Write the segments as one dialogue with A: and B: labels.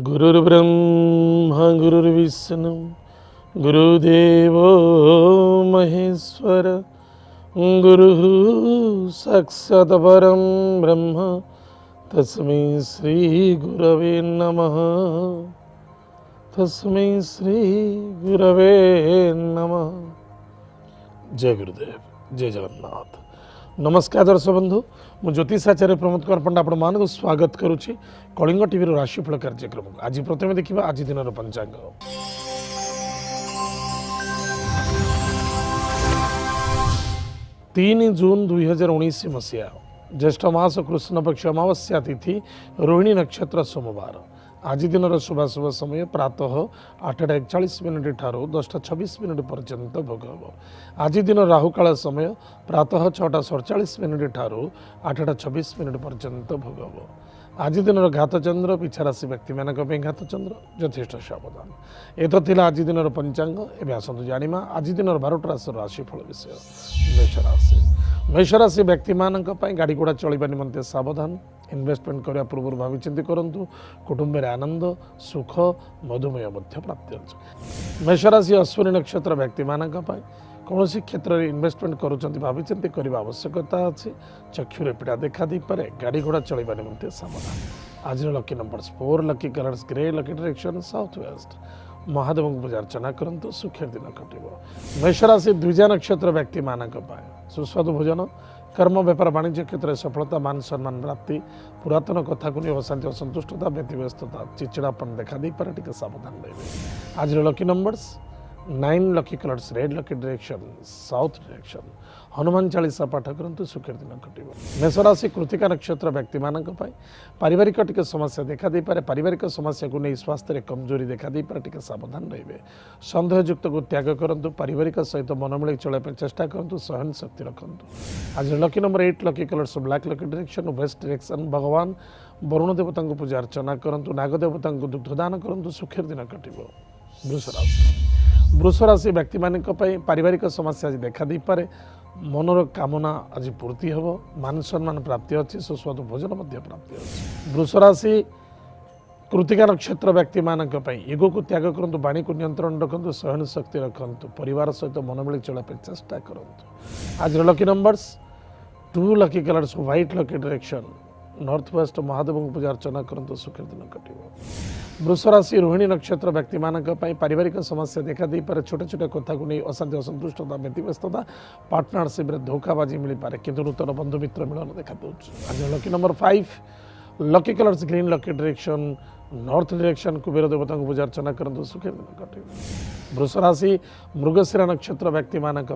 A: गुरुर्ब्रह्मा गुरुर्विष्णु गुरुदेव महेश्वर गुरुः साक्षात् परं ब्रह्म तस्मै श्री गुरवे नमः। तस्मै श्री गुरवे नमः। जय गुरुदेव, जय जगन्नाथ। नमस्कार दर्शक बंधु, मु ज्योतिषाचार्य प्रमोद कुमार पंडा आपण मानक स्वागत करुच्ची कलिंग टीवी राशिफल कार्यक्रम। आज प्रथम देखा आज दिन पंचांग। 3 जून 2019 मसीहा ज्येष्ठ मास कृष्ण पक्ष अमावस्या तिथि रोहिणी नक्षत्र सोमवार। आज दिन शुभाशुभ समय प्रातः 8:41 ठारू 10:26 पर्यंत भोग हम। आज दिन राहुकाल समय प्रातः 6:47 ठारू 8:26 पर्यंत भोग हम। आज दिन घातचंद्र पिछा राशि व्यक्ति मानक घातचंद्र यथेष्ट सावधान। ए तो थिला आज दिन पंचांग। एवं आसतु जानिमा आज दिन 12टी राशि राशिफल विषय। मेषराशि मेषराशि व्यक्ति मानक गाड़ी घोड़ा चलवा निमंते सावधान। इन्वेस्टमेंट करने पूर्व भावी चिंती करूँ। कुटुंब में आनंद सुख मधुमेह प्राप्ति अच्छे। मेषराशि अश्विनी नक्षत्र व्यक्ति मानक कौन क्षेत्र में इन्वेस्टमेंट करुँच भावी चिंती करने आवश्यकता अच्छी। चक्षुरे पीड़ा देखा दी पारे। गाड़ी घोड़ा चलवा निमंते सावधान। आज lucky numbers 4, lucky colours grey, lucky direction south west. Mahadev को पूजा अर्चना करूँ, सुखर दिन कटो। मेषराशि द्विजा नक्षत्र व्यक्ति मानक सुस्वादु भोजन, कर्म व्यापार वाणिज्य क्षेत्र में सफलता, मान सम्मान प्राप्ति, पुरातन कथा को नहीं अशांति असंतुष्टता व्यतिव्यस्तता चिड़चिड़ापन देखा दी पारे। टिके सावधान रहिए। आज lucky numbers 9, lucky colours red, lucky direction south direction. Hanuman Chalisa पाठ करूँ, सुखर दिन कटो। मेषराशि कृतिका नक्षत्र व्यक्ति मानक पारिवारिक टिके समस्या देखा दी पारे। पारिवारिक समस्या को नहीं स्वास्थ्य कमजोरी देखा दी पारे। टिके सावधान रहिए। संदेहयुक्त को त्याग करूँ। पारिवारिक सहित मन मिले चलने चेष्टा करूँ। सहन शक्ति रखुँ। आज lucky number 8, lucky colours black, lucky direction west direction. भगवान वरुण देवता को पूजा अर्चना करूँ। नागदेवता को दुग्धदान करूँ, सुखर दिन कटो। वृष राशि व्यक्ति मानक पारिवारिक समस्या आज देखा दी पारे। मनर कामना आज पूर्ति हम। मान सम्मान प्राप्ति अच्छी। सुस्वादु भोजन प्राप्ति अच्छी। वृष राशि कृतिका नक्षत्र व्यक्ति मानक ईगो को त्याग करूँ। वाणी को नियंत्रण रखुँ। सहन शक्ति रखुँ। परिवार सहित मन मिले चलने चेष्टा करूँ। आज lucky numbers 2, lucky colours white, lucky direction north west. Mahadev को पूजा अर्चना करूँ, सुखर दिन कटो। वृष राशि रोहिणी नक्षत्र व्यक्ति मानक पारिवारिक समस्या देखा दी पारे। छोटे छोटे कथा को नहीं अशांति असंतुष्टता व्यतिव्यस्तता पार्टनरशिप में धोखाबाजी मिल पारे, किंतु नूतन बंधु मित्र मिलन देखा दूँ। आज lucky number 5, lucky colours green, lucky direction north direction. Kuber देवता को पूजा अर्चना करूँ, सुखर दिन कटो। वृष राशि मृगशिरा नक्षत्र व्यक्ति मानक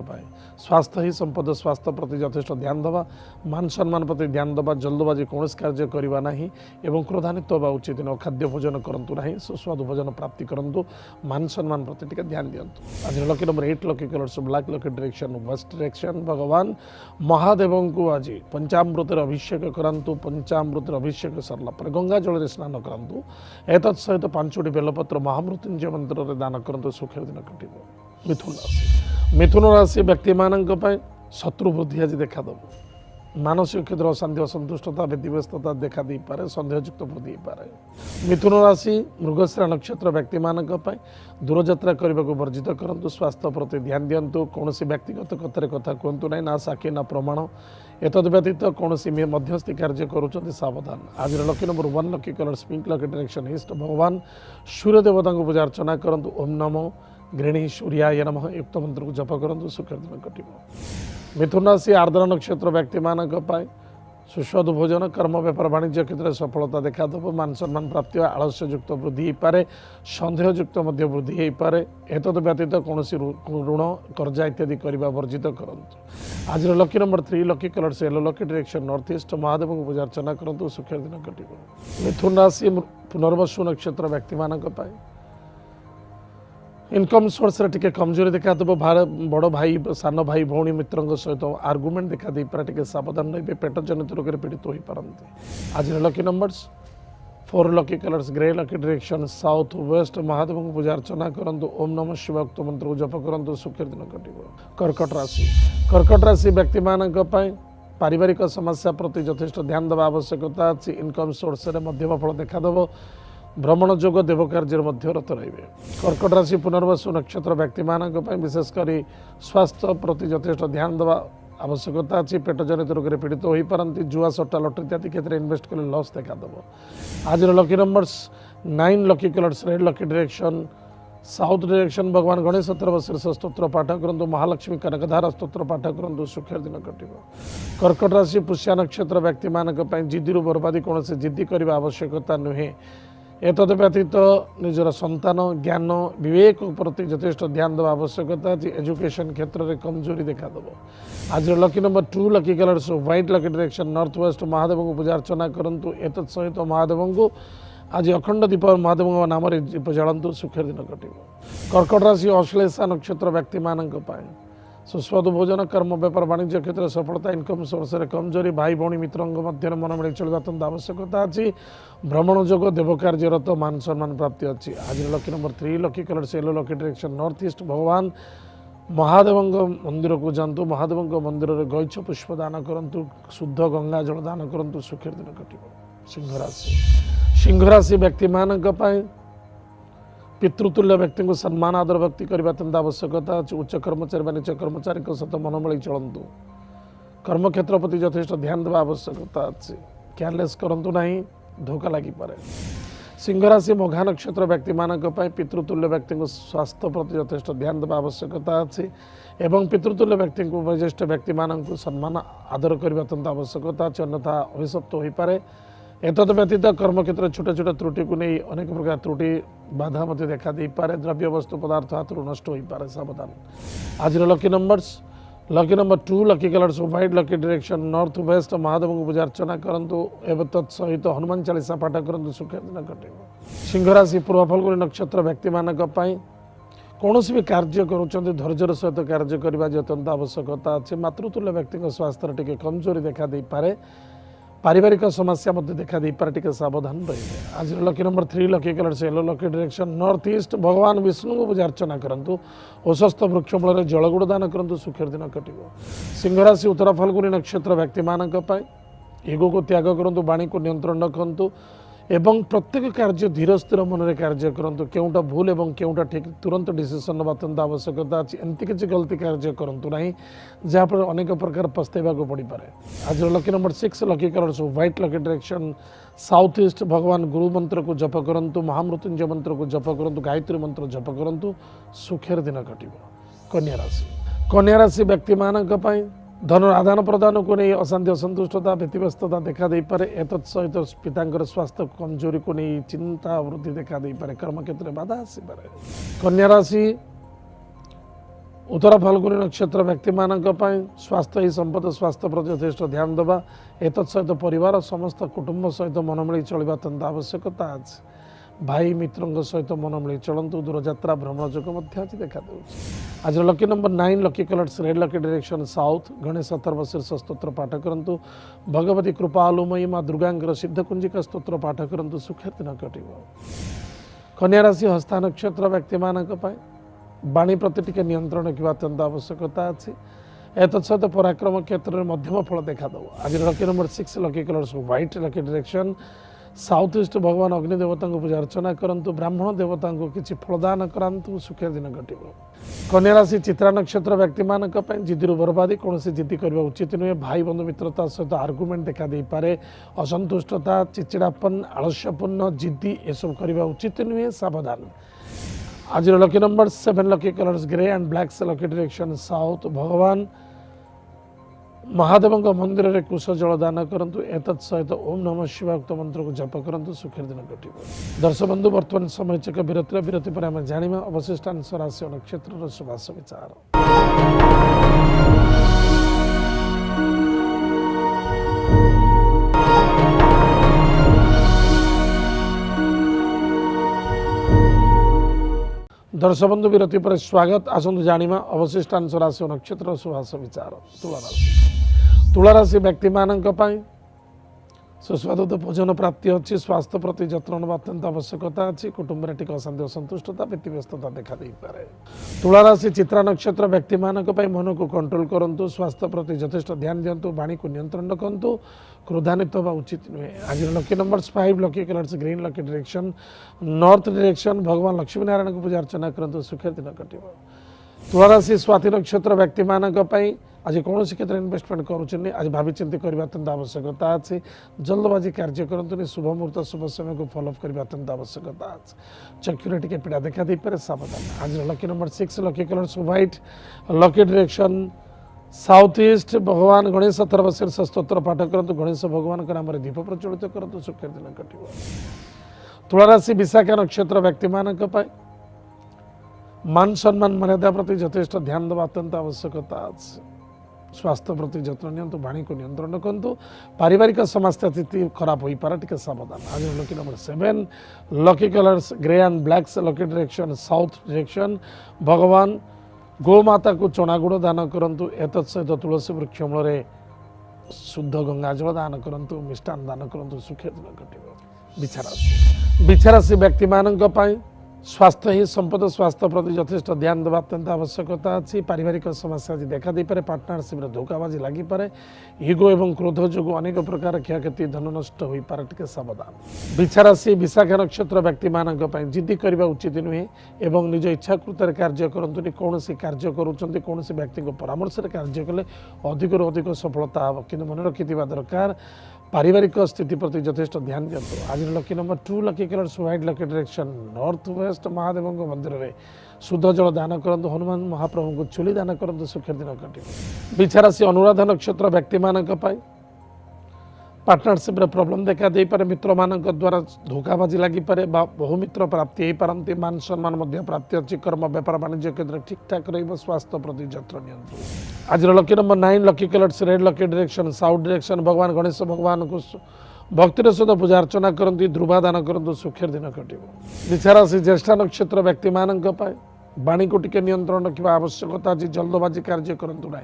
A: स्वास्थ्य ही संपद। स्वास्थ्य प्रति यथेष्ट ध्यान देवा। मान सम्मान प्रति ध्यान देवा। जल्दबाजी कौन कार्य करवा ना एवं क्रोधान्वित होगा उचित न। खाद्य भोजन करूँ ना। सुस्वादु भोजन प्राप्ति करूँ। मान सम्मान प्रति टिके ध्यान दिंतु। आज lucky number 8, lucky colours black, lucky direction west direction. भगवान महादेव को आज पंचामृत अभिषेक करातु। पंचामृत अभिषेक सरला पर गंगा जल स्नान करातु। एतत् सहित 5टी बेलपत्र महामृत्युंजय मंत्र दान करूँ, सुखर दिन कटो। मिथुन राशि मिथुन राशि व्यक्ति मानक शत्रु बुद्धि आज देखा दब। मानसिक क्षेत्र अशांति असंतुष्टता व्यतिव्यस्तता देखा दी पारे। संदेहयुक्त वृद्धि पारे। मिथुन राशि मृगशिरा नक्षत्र व्यक्ति मानक दूरयात्रा करने को वर्जित करूँ। स्वास्थ्य प्रति ध्यान दिंतु। कौन व्यक्तिगत कथार कथा कहतु ना। ना साक्षी ना प्रमाण। एतद व्यतीत कौन मध्यस्थी कार्य करुँच, सावधान। आज lucky number 1, lucky colours pink, lucky direction east. भगवान सूर्य देवता को पूजा अर्चना करूँ। ओम नमो गृहिणी सूर्याय नमः युक्त मंत्र को जप करूँ, सुखर दिन कटो। मिथुन राशि आर्द्र नक्षत्र व्यक्ति मानक सुस्वादु भोजन, कर्म व्यापार वाणिज्य क्षेत्र में सफलता देखा देव। मान सम्मान प्राप्ति, आलस्ययुक्त वृद्धि हो पारे। संदेहयुक्त वृद्धि हो पारे। एतद व्यतीत कौन ऋण कर्जा इत्यादि करने वर्जित करूँ। आज lucky number 3, lucky colours yellow, lucky direction north east. Mahadev को पूजा अर्चना करूँ, सुखर दिन कटो। मिथुन राशि पुनर्वसु नक्षत्र व्यक्ति मानक इनकम सोर्स टिके कमजोरी देखा देव। बड़ भाई सान भाई भौणी मित्रों सहित आर्गुमेंट देखा दी पारे। टिके सावधान रहिए। पेट जनित रोग पीड़ित हो पारती। आज lucky numbers 4, lucky colours grey, lucky direction south west. Mahadev को पूजा अर्चना करूँ। ओम नमः शिवाय उक्त मंत्र को जप करूँ, सुखर दिन कटो। कर्कट राशि व्यक्ति मानक पारिवारिक समस्या प्रति यथेष्ट ध्यान देवा आवश्यकता अच्छी। इनकम सोर्स मध्यम फल देखादेव। भ्रमण जोग देव कार्य मध्य रत रे। कर्कट राशि पुनर्वसु नक्षत्र व्यक्ति मान विशेषकर स्वास्थ्य प्रति यथेष ध्यान देवा आवश्यकता अच्छी। पेट जनित रोग में पीड़ित हो पारती। जुआ सट्टा लटरी इत्यादि क्षेत्र में इन्वेस्ट कले लॉस देखादेव। आज lucky numbers 9, lucky colours red, lucky direction south direction. भगवान गणेश शीर्ष स्तोत्र पाठ करूँ। महालक्ष्मी कनकधारा स्तोत्र पाठ करूँ। सुखर दिन कटिब। कर्कट राशि पुष्या नक्षत्र व्यक्ति मान जिद्दी बर्बादी कौन से जिद्दी करने आवश्यकता नुहे। एतद व्यतीत निजर संतान ज्ञान विवेक प्रति यथेष ध्यान देवा आवश्यकता अच्छी। एजुकेशन क्षेत्र में कमजोरी देखादेव। आज lucky number 2, lucky colours white, lucky direction north west. Mahadev को पूजा अर्चना करूँ। एतत् सहित महादेव को आज अखंड दीप महादेव नाम दीप जलांतु। सुखर दिन कटिब। कर्कट राशि अश्लेषा नक्षत्र व्यक्ति मान सुस्वादु भोजन कर्म व्यापार वाणिज्य क्षेत्र में सफलता। इनकम सोर्स रे कमजोरी। भाई भौणी मित्रों मध्य मनमिली चलवा अत्यंत आवश्यकता अच्छी। भ्रमण जोग देव कार्यरत मान सम्मान प्राप्ति अच्छी। आज lucky number 3, lucky colour yellow, lucky direction north east. भगवान महादेव मंदिर को जातु। महादेव मंदिर में गैछ पुष्प दान करूँ। शुद्ध गंगा जल दान करूँ। सुखर दिन कटिब। सिंह राशि, सिंह राशि व्यक्ति मान पितृतुल्य व्यक्ति को सम्मान आदर भक्ति करने अत्यंत आवश्यकता अच्छी। उच्च कर्मचारी व नीच कर्मचारी सहित मनमली चलतु। कर्म क्षेत्र प्रति यथेष ध्यान देवा आवश्यकता अच्छी। केयरलेस करूँ ना, धोखा लगी पारे। सिंह राशि मघा नक्षत्र व्यक्ति मान पितृतुल्य व्यक्ति को स्वास्थ्य प्रति यथेष ध्यान देवा आवश्यकता अच्छी। एवं पितृतुल्य व्यक्ति को वयोज्येष्ठ व्यक्ति मान सम्मान आदर करने अत्यंत आवश्यकता अच्छी। अन्यथा अभिशप्त हो पारे। एतद व्यतीत कर्म क्षेत्र छोट छोट त्रुटि को नहीं अनेक प्रकार त्रुटि बाधा मध्य देखा दे पारे। द्रव्य वस्तु पदार्थ हाथ नष्ट हो पारे, सावधान। आज lucky numbers, lucky number 2, lucky colours white, lucky direction north west. Mahadev को पूजा अर्चना करूँ। एवं तत्सहित हनुमान चालीसा पाठ करूँ। सुखर दिन कटिब। सिंह राशि पूर्व फल्गुनी नक्षत्र व्यक्ति मान कौन भी कार्य करुँच धैर्यर सहित कार्य करने अत्यंत आवश्यकता अच्छे। मातृतुल्य व्यक्ति स्वास्थ्य टी कमजोरी देखा दे पारे। पारिवारिक समस्या मध्य देखा दे पारे, टिके सावधान रहिए। आज lucky number 3, lucky colours yellow, lucky direction north east. भगवान विष्णु को पूजा अर्चना करूँ। औषस्थ वृक्ष मूल जलगुड़ दान करूँ। सुखर दिन कटिब। सिंह राशि उत्तर फाल्गुनी नक्षत्र व्यक्ति मान ईगो को त्याग करूँ। वाणी को नियंत्रण रखु। एवं प्रत्येक कार्य धीर स्थिर मन में कार्य करूँ। केउटा भूल एवं केउटा ठीक तुरंत डिसीजन ना अत्यंत आवश्यकता अच्छी। एमती किसी गलती कार्य करूँ ना जहाँफल अनेक प्रकार पस्तेवा को पड़ पारे। आज lucky number 6, lucky colours white, lucky direction south east. भगवान गुरु मंत्र को जप करूँ। महामृत्युंजय मंत्र को जप करूँ। गायत्री मंत्र जप करूँ। सुखेर दिन कटिब। कन्या राशि, कन्या राशि व्यक्ति मान धन आदान प्रदान को नहीं अशांति असंतुष्टता व्यतिव्यस्तता देखा दे पारे। एतत् सहित पिता स्वास्थ्य कमजोरी को नहीं चिंता वृद्धि देखा दे पारे। कर्म क्षेत्र में बाधा आसी पारे। कन्या राशि उत्तर फाल्गुनी नक्षत्र व्यक्ति मान स्वास्थ्य ही संपद। स्वास्थ्य प्रति यथेष ध्यान देवा। एतत् सहित परिवार समस्त कुटुंब सहित मनमिली चलवा अत्यंत आवश्यकता अच्छे। भाई मित्रों सहित मनमिली चलतु। दूरयात्रा भ्रमण जोग देखा दे। आज lucky number 9, lucky colours red, lucky direction south. Ganesh शीर्ष स्तोत्र पाठ करूँ। भगवती कृपालुमयी माँ दुर्गांगर सिद्धकुंजिका स्तोत्र पाठ करूँ। सुखर दिन कटिब। कन्या राशि हस्ता नक्षत्र व्यक्ति मान वाणी प्रति टिके नियंत्रण रखा अत्यंत आवश्यकता अच्छी। एतत् सहित पराक्रम क्षेत्र में मध्यम फल देखा दो। आज lucky number 6, lucky colours white, lucky direction south east. भगवान अग्नि देवता को पूजा अर्चना करूँ। ब्राह्मण देवता को किसी फलदान करातु। सुखर दिन कटिब। कन्या राशि चित्रा नक्षत्र व्यक्ति मान जिद्दी बर्बादी कौन से जिद्दी करने उचित नुहे। भाई बंधु मित्रता सहित आर्गुमेंट देखा दे पारे। असंतुष्टता, चिड़चिड़ापन, आलस्यपूर्ण जिद्दी एसब करने उचित नुहे, सावधान। आज lucky number 7, lucky colours grey and black, lucky direction south. भगवान महादेव मंदिर में कुश जल दान करूँ। एतत् सहित ओम नमः शिवाय उक्त मंत्र को जप करूँ। सुखर दिन कटिब। दर्शक बंधु वर्तमान समय चक विरति पर आम जाना अवशिष्टांश राशि और नक्षत्र शुभाश विचार। दर्शक बंधु विरति पर स्वागत। आसतु जाना अवशिष्टांश राशि और नक्षत्र शुभाश विचार। तुला राशि, तुला राशि व्यक्ति मान सुस्वादु भोजन प्राप्ति अच्छी स्वास्थ्य प्रति जत्न नेबा अत्यंत आवश्यकता अच्छी कुटुंब में टिक अशांति असंतुष्टता व्यतिव्यस्तता देखा पारे। तुला राशि चित्रा नक्षत्र व्यक्ति मान मन को कंट्रोल करूँ स्वास्थ्य प्रति यथेष्ट ध्यान दिंतु वाणी को नियंत्रण रखु क्रोधान्वित होगा उचित नुहे। आज lucky numbers 5 lucky colours green lucky direction north direction भगवान लक्ष्मी नारायण को पूजा अर्चना करूँ सुखर दिन कट। तुला राशि स्वाति नक्षत्र व्यक्ति मान आज कौन क्षेत्र में इन्वेस्टमेंट करुँच आज भावी चिंती करने अत्यंत आवश्यकता अच्छी जल्दबाजी कार्य करते शुभ मुहूर्त शुभ समय को फॉलोअप करने अत्यंत आवश्यकता अच्छी चक्षुरे टी पीड़ा देखा दे पारे सावधान। आज lucky number 6 lucky colours white lucky direction south east भगवान गणेश अथर्वशीर्ष स्तोत्र पाठ करूँ गणेश भगवान नाम दीप प्रज्वलित करूँ सुखर दिन कट। तुला राशि विशाखा नक्षत्र व्यक्ति मान मान सम्मान मर्यादा प्रति यथेष्ट ध्यान देवा अत्यंत आवश्यकता अच्छी स्वास्थ्य प्रति जत्न नियंतु वाणी को नियंत्रण रखु पारिवारिक समस्या स्थिति खराब हो पारे टिके सावधान। आज lucky number 7 lucky colours grey and blacks lucky direction south direction भगवान गोमाता को चणागुड़ दान करूँ एतत् सहित तुलसी वृक्ष मूल शुद्ध गंगा जल दान करूँ मिष्टान दान करूँ सुखी दिन कट। बिछाराशि व्यक्ति मानी स्वास्थ्य ही संपद स्वास्थ्य प्रति यथेष्ट ध्यान देवा अत्यंत आवश्यकता अच्छी पारिवारिक समस्या आज देखा दे पारे पार्टनरशिप धोखाबाजी लगी पारे ईगो एवं क्रोध जो अनेक प्रकार क्षयक्षति धन नष्ट हो पारे टिके सावधान। बिछाराशि विशाखा नक्षत्र व्यक्ति मानी जिद्दी करने उचित नुहे एवं निज इच्छाकृत कार्य करते कौन कार्य करुँच कौन व्यक्ति परामर्श कार्य कले अधिक अधिक सफलता हम कि मन रखि दरकार पारिवारिक स्थिति प्रति यथेष्ट ध्यान दिंतु। आज lucky number 2 lucky colours white lucky direction north west Mahadev मंदिर में शुद्ध जल दान करूँ हनुमान महाप्रभु को चुली दान करूँ सुखर दिन कट। बिछाराशि अनुराधा नक्षत्र व्यक्ति मान पार्टनरशिप प्रॉब्लम देखा दे पारे मित्र मान द्वारा धोखाबाजी लगी पारे बहुमित्र प्राप्ति हो पारती मान सम्मान प्राप्ति अच्छी कर्म व्यापार वाणिज्य क्षेत्र ठीक ठाक स्वास्थ्य प्रति जत्न नियंतु। आज lucky number 9 lucky colours red lucky direction south direction भगवान गणेश भगवान को भक्तिर सहित पूजा अर्चना करती ध्रुवा दान करूँ सुखर दिन कट। बिछाराशि ज्येष्ठा नक्षत्र व्यक्ति मान वाणी को टिके नियंत्रण रखा आवश्यकता अच्छी जल्दबाजी कार्य करूँ ना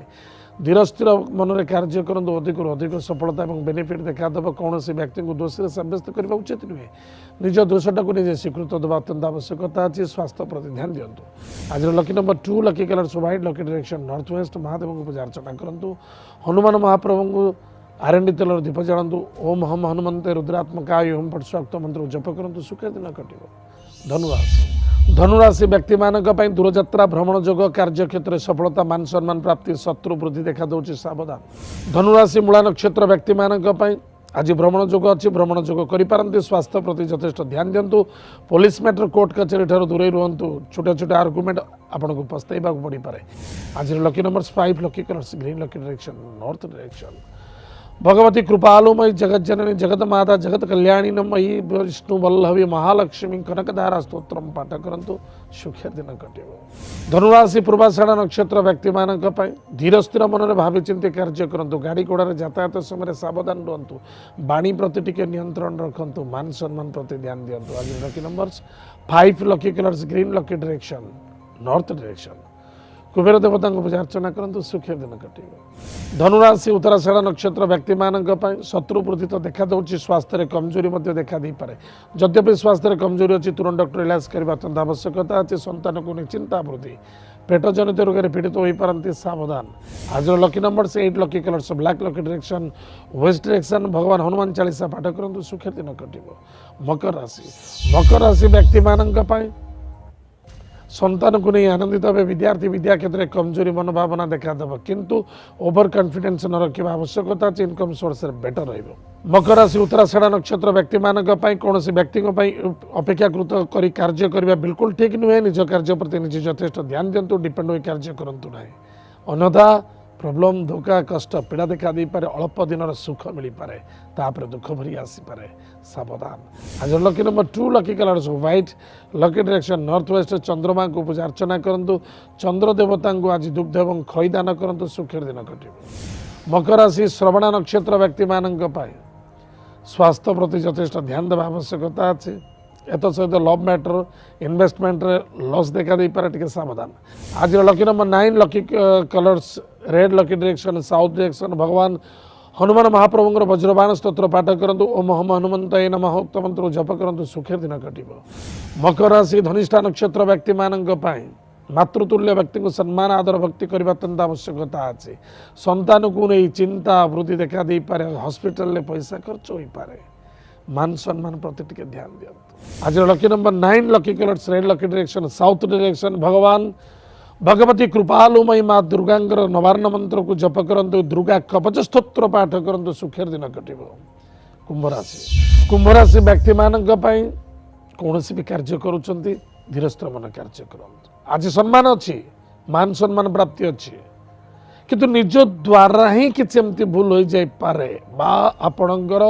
A: धीर स्थिर मन में कार्य करूँ अधिक अधिक सफलता और बेनिफिट देखादेव कौन व्यक्ति को दोषी सब्यस्त करने उचित नुहे निज दोषटा को निजे स्वीकृत देवा अत्यंत आवश्यकता अच्छी स्वास्थ्य प्रति ध्यान दिंतु। आज lucky number 2 lucky colours white lucky direction north west Mahadev को पूजा अर्चना करूँ हनुमान महाप्रभु को आरंडी तेल दीप जलातु ओम हम हनुमंते रुद्रात्मकाय ओम पट स्वाक्त मंत्र जप करूँ सुखर दिन कट। धनुराशि व्यक्ति मान दूरयात्रा भ्रमण जोग कार्य क्षेत्र सफलता मान सम्मान प्राप्ति शत्रु वृद्धि देखा दूँ सावधान। धनुराशि मूला नक्षत्र व्यक्ति मान आज भ्रमण जोग अच्छी भ्रमण जोग करें स्वास्थ्य प्रति यथेष्ट ध्यान दिंतु पुलिस मैटर कोर्ट कचेरी ठार दूरे रुहतु छोटे छोटे आर्गुमेंट आपको पछताइबा पड़ पारे। आज lucky number 5 lucky colours green lucky direction north direction Bhagavati कृपालुमयी जगत जननी जगत माता जगत कल्याणी मयी विष्णु वल्लभी महालक्ष्मी कनकधारा स्तोत्र पाठ करूँ सुखी दिन कट। धनुराशि पूर्वाषाढ़ नक्षत्र व्यक्ति मान धीर स्थिर मन में भावी चिंती कार्य करूँ गाड़ी घोड़ा यातायात समय सावधान रुहतु वाणी प्रति टिके नियंत्रण रखु मान सम्मान प्रति ध्यान दिंतु। आज lucky numbers 5 lucky colours green lucky direction north direction Kuber देवता को पूजा अर्चना करूँ सुखी दिन कट। धनुराशि उत्तराषाढ़ नक्षत्र व्यक्ति मान शत्रु वृद्धि तो देखा दूसरी स्वास्थ्य कमजोरी देखा दे पारे जद्यपि स्वास्थ्य कमजोरी अच्छी तुरंत डॉक्टर इलाज करने अत्यंत आवश्यकता अच्छी संतान को निश्चिंता वृद्धि पेट जनित रोग पीड़ित हो पारती सावधान। आज lucky number 8 lucky colours black lucky direction west direction भगवान हनुमान चालीसा पाठ करूँ सुखी दिन कट। मकर राशि व्यक्ति मान संतान को नहीं आनंदित हे विद्यार्थी विद्या क्षेत्र में कमजोरी मनोभावना देखादेव किंतु ओवर कॉन्फिडेंस न रखा आवश्यकता अच्छी इनकम सोर्स बेटर रही। मकर राशि उत्तराषाढ़ नक्षत्र व्यक्ति मान कौन व्यक्ति अपेक्षाकृत कर कार्य करने बिल्कुल ठीक नुहे निज कार्य प्रति निजे यथेष्ट ध्यान दिंतु डिपेंड हो कार्य करूँ ना अन्यथा प्रॉब्लम धोखा कष्ट पीड़ा देखा दे पारे अल्प दिन सुख मिल पारे तापर दुख भरी आसीपे सावधान। आज lucky number 2 lucky colours white lucky direction north west चंद्रमा को पूजा अर्चना करूँ चंद्र देवता को आज दुग्ध और खई दान करूँ सुखर दिन कट। मकर राशि श्रवण नक्षत्र व्यक्ति मान स्वास्थ्य प्रति यथेष्ट ध्यान देवा आवश्यकता अच्छी एत सहित लव मैटर इन्वेस्टमेंट लॉस देखा दे पारे टिके सावधान। आज lucky number 9 lucky colours red lucky direction south direction भगवान हनुमान महाप्रभुंर वज्रबाण स्तोत्र पाठ करंतु ओम हम हनुमंताय नमः उक्त मंत्र जप करंतु सुखे दिन कटिबो। मकर राशि धनिष्ठा नक्षत्र व्यक्ति मानक पाई मातृतुल्य व्यक्ति को सम्मान आदर भक्ति करने अत्यंत आवश्यकता अच्छे। संतान को नहीं चिंता वृद्धि देखा दे पारे, हॉस्पिटल ले पैसा खर्च हो पारे, मान सम्मान प्रति टिके ध्यान दियंतु। आज lucky number 9 lucky colours red lucky direction south direction. भगवान भगवती कृपालुमयी माँ दुर्गांगर नवार्ण मंत्र को जप करंतु दुर्गा कवच स्तोत्र पाठ करंतु सुखेर दिन कटिबो। कुंभ राशि व्यक्ति मानक पाई कौनसी भी कार्य करुचंती धीरस्थ मन कार्य करंतु। आज सम्मान अच्छी, मान सम्मान प्राप्ति अच्छी, किंतु निज द्वारा ही किसी एमती भूल हो जाई पारे बा आपणकर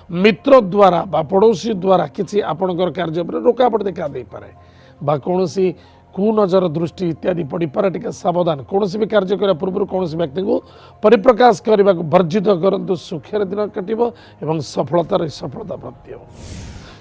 A: मित्र द्वारा बा पड़ोसी द्वारा किसी आपणकर कार्य पर रुकावट देखा दे पारे बा कौनसी कुनजर दृष्टि इत्यादि पड़ पारे। टिके सावधान। कौन भी कार्य करने पूर्व कौन व्यक्ति को परिप्रकाश करने को वर्जित करंतु सुखेर दिन कटिबो एवं सफलतार सफलता प्राप्ति हो।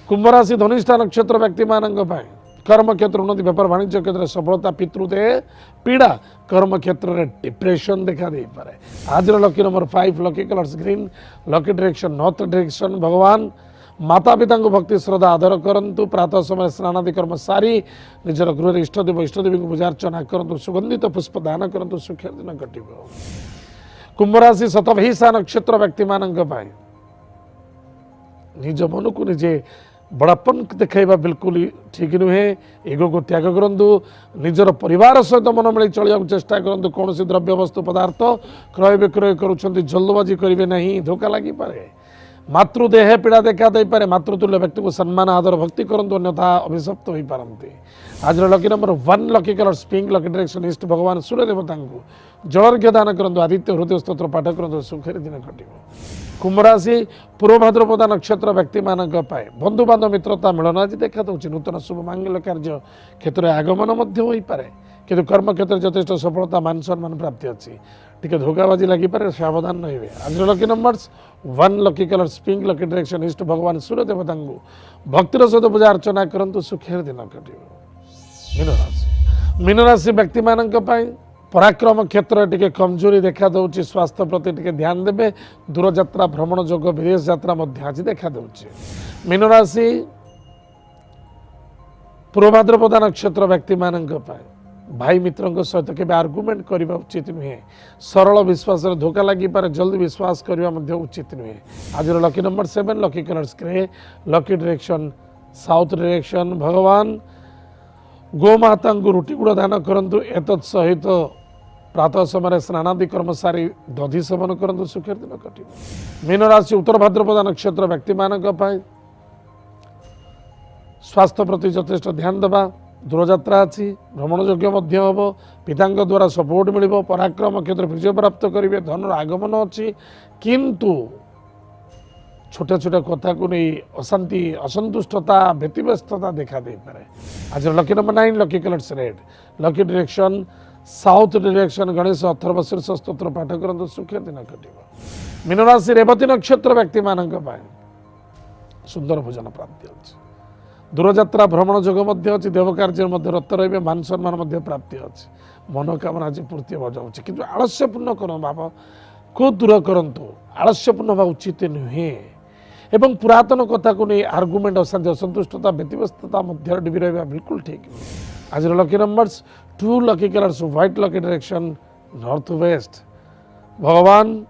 A: कुंभ राशि धनिष्ठा नक्षत्र व्यक्ति मानक पाए कर्म क्षेत्र उन्नति व्यापार वाणिज्य क्षेत्र सफलता पितृदेह पीड़ा कर्म क्षेत्र में डिप्रेशन देखा दे पारे। आज lucky number 5 lucky colours green lucky direction north direction. भगवान माता पिता को भक्ति श्रद्धा आदर करंतु प्रातः समय स्नानादि कर्म सारी निजर गृह इष्टदेव इष्टदेवी को पूजा अर्चना करंतु सुगंधित पुष्प दान करंतु सुखेर दिन कटिबो। कुंभ राशि शतभिषा नक्षत्र व्यक्ति मानक पाए निज मन को निजे बड़ापन देखा बिल्कुल ठीक नुहे। एगो को त्याग करंतु निजर परिवार सहित मन मिली चलिया चेष्टा करंतु। कौन द्रव्य वस्तु पदार्थ क्रय विक्रय करुछंती जल्दबाजी करेंगे नहीं, धोखा लगी पारे। मातृदेह पीड़ा देखा दे पारे। मातृतुल्य व्यक्ति को सम्मान आदर भक्ति करंतु अन्यथा अभिशप्त हो पारंती। आज lucky number 1 lucky colours pink lucky direction east. भगवान सूर्य देवता को जलर्घ्य दान करंतु आदित्य हृदय स्तोत्र पाठ करंतु सुखेर दिन कटिबो। कुंभ राशि पूर्व भाद्रपद नक्षत्र व्यक्ति मानक पाए बंधु बांधव मित्रता मिलन आज देखा दूसरी नूतन शुभ मांगल्य कार्य क्षेत्र में आगमन हो पारे, किंतु कर्म क्षेत्र यथेष्ट सफलता मान सम्मान प्राप्ति अच्छी। टिके धोखाबाजी लगी पारे, सावधान रहिबे। आज lucky numbers 1 lucky colours pink lucky direction east. भगवान सूर्य देवता को भक्तिर सहित पूजा अर्चना करंतु सुखेर दिन कटिबो। मीन राशि व्यक्ति मानक पाई पराक्रम क्षेत्र टिके कमजोरी देखा दउची। स्वास्थ्य प्रति टिके ध्यान देबे। दूर यात्रा भ्रमण योग विदेश यात्रा मध्य आज देखा दउची। मीन राशि पूर्व भाद्रपद नक्षत्र व्यक्ति मानक पाए भाई मित्रों सहित के आर्गुमेंट करने उचित नुहे। सरल विश्वास धोखा लगी पारे, जल्दी विश्वास करने उचित नुहे। आज lucky number 7 lucky colours grey lucky direction south direction. भगवान गोमाता को रुटी गुड़ दान करंतु एतत् सहित प्रातः समय स्नानादि कर्म सारी दधि सेवन करंतु सुखेर दिन कटिबो। मीन राशि उत्तर भाद्रपद नक्षत्र व्यक्ति मानक पाए स्वास्थ्य प्रति यथेष्ट ध्यान देवा। दूरयात्रा अच्छी भ्रमण योग्य हम पिता द्वारा सपोर्ट मिल पराक्रम क्षेत्र विजय प्राप्त करेंगे। धन आगमन अच्छी किंतु छोटे छोटे कथा को नहीं अशांति असंतुष्टता व्यतिव्यस्तता देखा दे पारे। आज lucky number 9 lucky colours red lucky direction south direction. Ganesh Atharva शीर्ष स्तोत्र पाठ करंतु सुखेर दिन कटिबो। मीन राशि रेवती नक्षत्र व्यक्ति मानक पाए सुंदर भोजन प्राप्ति अच्छी। दूरयात्रा भ्रमण योग अच्छी। देव कार्य रत रे मान सम्मान प्राप्ति अच्छी। मनोकामना आज पूर्ति हो जाऊँगी, किंतु आलस्यपूर्ण कर्म भाव को दूर करंतु। आलस्यपूर्ण भाव उचित नुहे एवं पुरातन कथा को नहीं आर्गुमेंट अशांति असंतुष्टता व्यतिव्यस्तता मध्य डुबी रहा बिल्कुल ठीक नुहे। आज lucky numbers 2 lucky colours white lucky direction north west. भगवान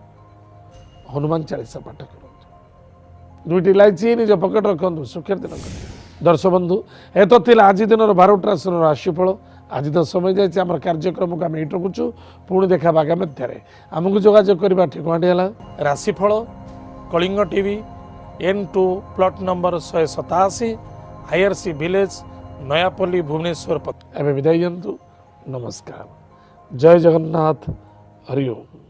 A: हनुमान चालीसा पाठ करंतु। 2टी इलायची निज पकेट रखंतु सुखेर दिन कटिबो। दर्शक बंधु ए तो थिला आज दिन 12टा राशि राशिफल। आज तो समय जाए आम कार्यक्रम को आम ये रखुचु। पुणी देखा आगामी अध्याय आमको जोगाजोग करवा ठिकाटी है राशिफल Kalinga TV N2 plot number 187 IRC village Nayapalli Bhubaneswar. एवं विदाय दिंतु। नमस्कार। जय जगन्नाथ। हरि ओम।